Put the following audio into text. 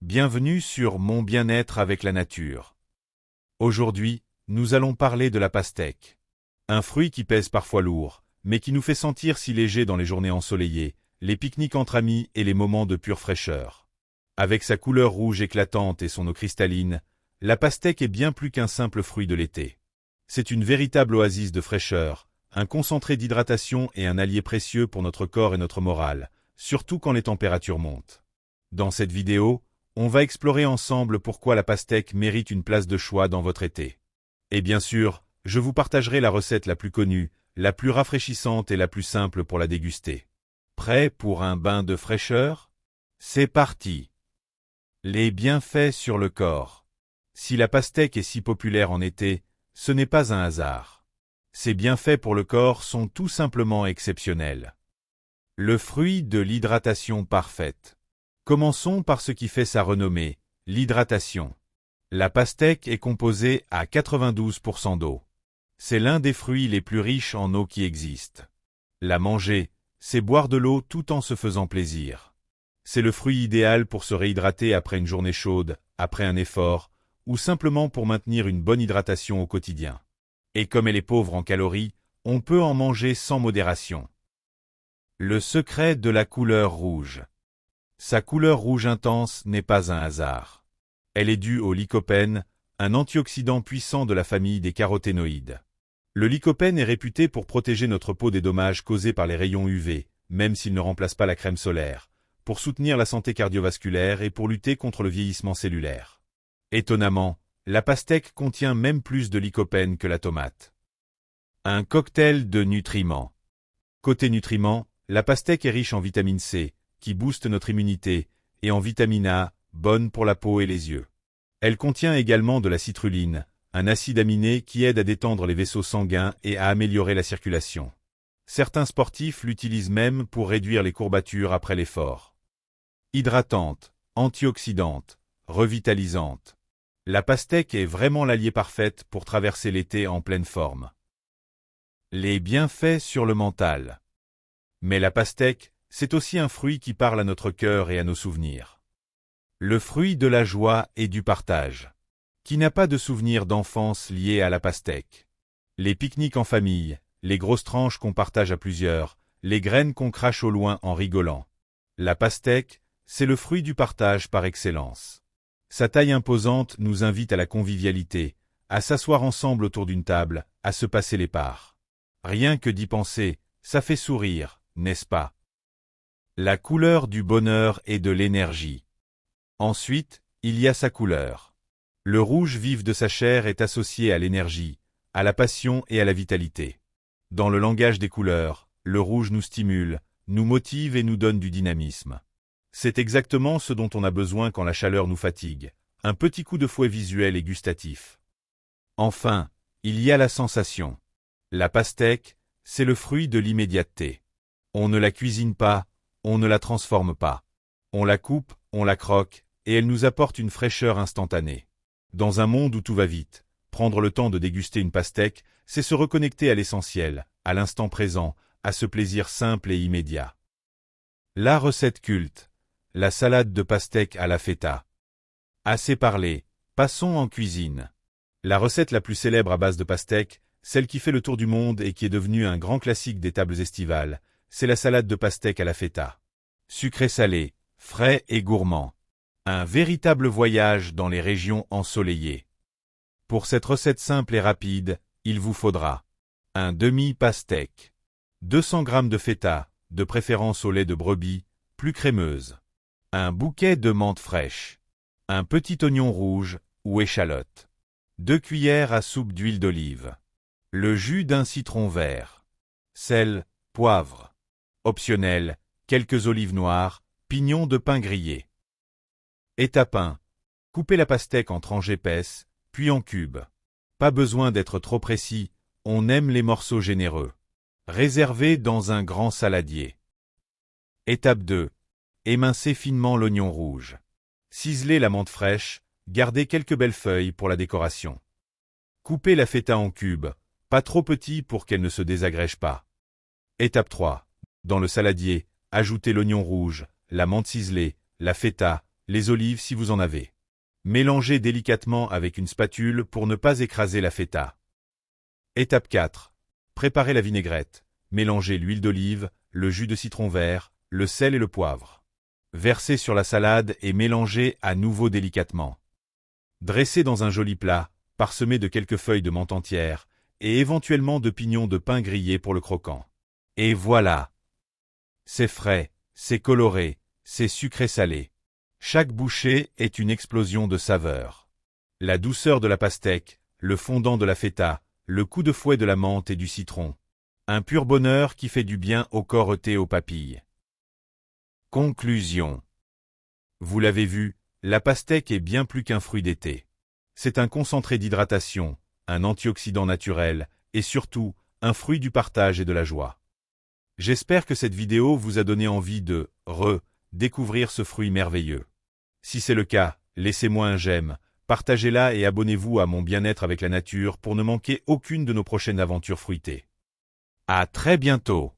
Bienvenue sur Mon bien-être avec la nature. Aujourd'hui, nous allons parler de la pastèque. Un fruit qui pèse parfois lourd, mais qui nous fait sentir si léger dans les journées ensoleillées, les pique-niques entre amis et les moments de pure fraîcheur. Avec sa couleur rouge éclatante et son eau cristalline, la pastèque est bien plus qu'un simple fruit de l'été. C'est une véritable oasis de fraîcheur, un concentré d'hydratation et un allié précieux pour notre corps et notre morale, surtout quand les températures montent. Dans cette vidéo, on va explorer ensemble pourquoi la pastèque mérite une place de choix dans votre été. Et bien sûr, je vous partagerai la recette la plus connue, la plus rafraîchissante et la plus simple pour la déguster. Prêt pour un bain de fraîcheur? C'est parti! Les bienfaits sur le corps. Si la pastèque est si populaire en été, ce n'est pas un hasard. Ses bienfaits pour le corps sont tout simplement exceptionnels. Le fruit de l'hydratation parfaite. Commençons par ce qui fait sa renommée, l'hydratation. La pastèque est composée à 92% d'eau. C'est l'un des fruits les plus riches en eau qui existent. La manger, c'est boire de l'eau tout en se faisant plaisir. C'est le fruit idéal pour se réhydrater après une journée chaude, après un effort, ou simplement pour maintenir une bonne hydratation au quotidien. Et comme elle est pauvre en calories, on peut en manger sans modération. Le secret de la couleur rouge. Sa couleur rouge intense n'est pas un hasard. Elle est due au lycopène, un antioxydant puissant de la famille des caroténoïdes. Le lycopène est réputé pour protéger notre peau des dommages causés par les rayons UV, même s'il ne remplace pas la crème solaire, pour soutenir la santé cardiovasculaire et pour lutter contre le vieillissement cellulaire. Étonnamment, la pastèque contient même plus de lycopène que la tomate. Un cocktail de nutriments. Côté nutriments, la pastèque est riche en vitamine C, qui booste notre immunité, et en vitamine A, bonne pour la peau et les yeux. Elle contient également de la citrulline, un acide aminé qui aide à détendre les vaisseaux sanguins et à améliorer la circulation. Certains sportifs l'utilisent même pour réduire les courbatures après l'effort. Hydratante, antioxydante, revitalisante. La pastèque est vraiment l'allié parfaite pour traverser l'été en pleine forme. Les bienfaits sur le mental. Mais la pastèque, c'est aussi un fruit qui parle à notre cœur et à nos souvenirs. Le fruit de la joie et du partage. Qui n'a pas de souvenirs d'enfance liés à la pastèque? Les pique-niques en famille, les grosses tranches qu'on partage à plusieurs, les graines qu'on crache au loin en rigolant. La pastèque, c'est le fruit du partage par excellence. Sa taille imposante nous invite à la convivialité, à s'asseoir ensemble autour d'une table, à se passer les parts. Rien que d'y penser, ça fait sourire, n'est-ce pas? La couleur du bonheur et de l'énergie. Ensuite, il y a sa couleur. Le rouge vif de sa chair est associé à l'énergie, à la passion et à la vitalité. Dans le langage des couleurs, le rouge nous stimule, nous motive et nous donne du dynamisme. C'est exactement ce dont on a besoin quand la chaleur nous fatigue, un petit coup de fouet visuel et gustatif. Enfin, il y a la sensation. La pastèque, c'est le fruit de l'immédiateté. On ne la cuisine pas, on ne la transforme pas. On la coupe, on la croque, et elle nous apporte une fraîcheur instantanée. Dans un monde où tout va vite, prendre le temps de déguster une pastèque, c'est se reconnecter à l'essentiel, à l'instant présent, à ce plaisir simple et immédiat. La recette culte. La salade de pastèque à la feta. Assez parlé, passons en cuisine. La recette la plus célèbre à base de pastèque, celle qui fait le tour du monde et qui est devenue un grand classique des tables estivales, c'est la salade de pastèque à la feta. Sucré-salé, frais et gourmand. Un véritable voyage dans les régions ensoleillées. Pour cette recette simple et rapide, il vous faudra un demi-pastèque, 200 g de feta, de préférence au lait de brebis, plus crémeuse. Un bouquet de menthe fraîche, un petit oignon rouge ou échalote, 2 cuillères à soupe d'huile d'olive, le jus d'un citron vert, sel, poivre. Optionnel, quelques olives noires, pignons de pain grillé. Étape 1. Coupez la pastèque en tranches épaisses, puis en cubes. Pas besoin d'être trop précis, on aime les morceaux généreux. Réservez dans un grand saladier. Étape 2. Émincez finement l'oignon rouge. Ciselez la menthe fraîche, gardez quelques belles feuilles pour la décoration. Coupez la feta en cubes, pas trop petits pour qu'elle ne se désagrège pas. Étape 3. Dans le saladier, ajoutez l'oignon rouge, la menthe ciselée, la feta, les olives si vous en avez. Mélangez délicatement avec une spatule pour ne pas écraser la feta. Étape 4. Préparez la vinaigrette. Mélangez l'huile d'olive, le jus de citron vert, le sel et le poivre. Versez sur la salade et mélangez à nouveau délicatement. Dressez dans un joli plat, parsemé de quelques feuilles de menthe entière et éventuellement de pignons de pain grillés pour le croquant. Et voilà! C'est frais, c'est coloré, c'est sucré-salé. Chaque bouchée est une explosion de saveurs. La douceur de la pastèque, le fondant de la feta, le coup de fouet de la menthe et du citron. Un pur bonheur qui fait du bien au corps et aux papilles. Conclusion. Vous l'avez vu, la pastèque est bien plus qu'un fruit d'été. C'est un concentré d'hydratation, un antioxydant naturel, et surtout, un fruit du partage et de la joie. J'espère que cette vidéo vous a donné envie de découvrir ce fruit merveilleux. Si c'est le cas, laissez-moi un j'aime, partagez-la et abonnez-vous à mon bien-être avec la nature pour ne manquer aucune de nos prochaines aventures fruitées. À très bientôt!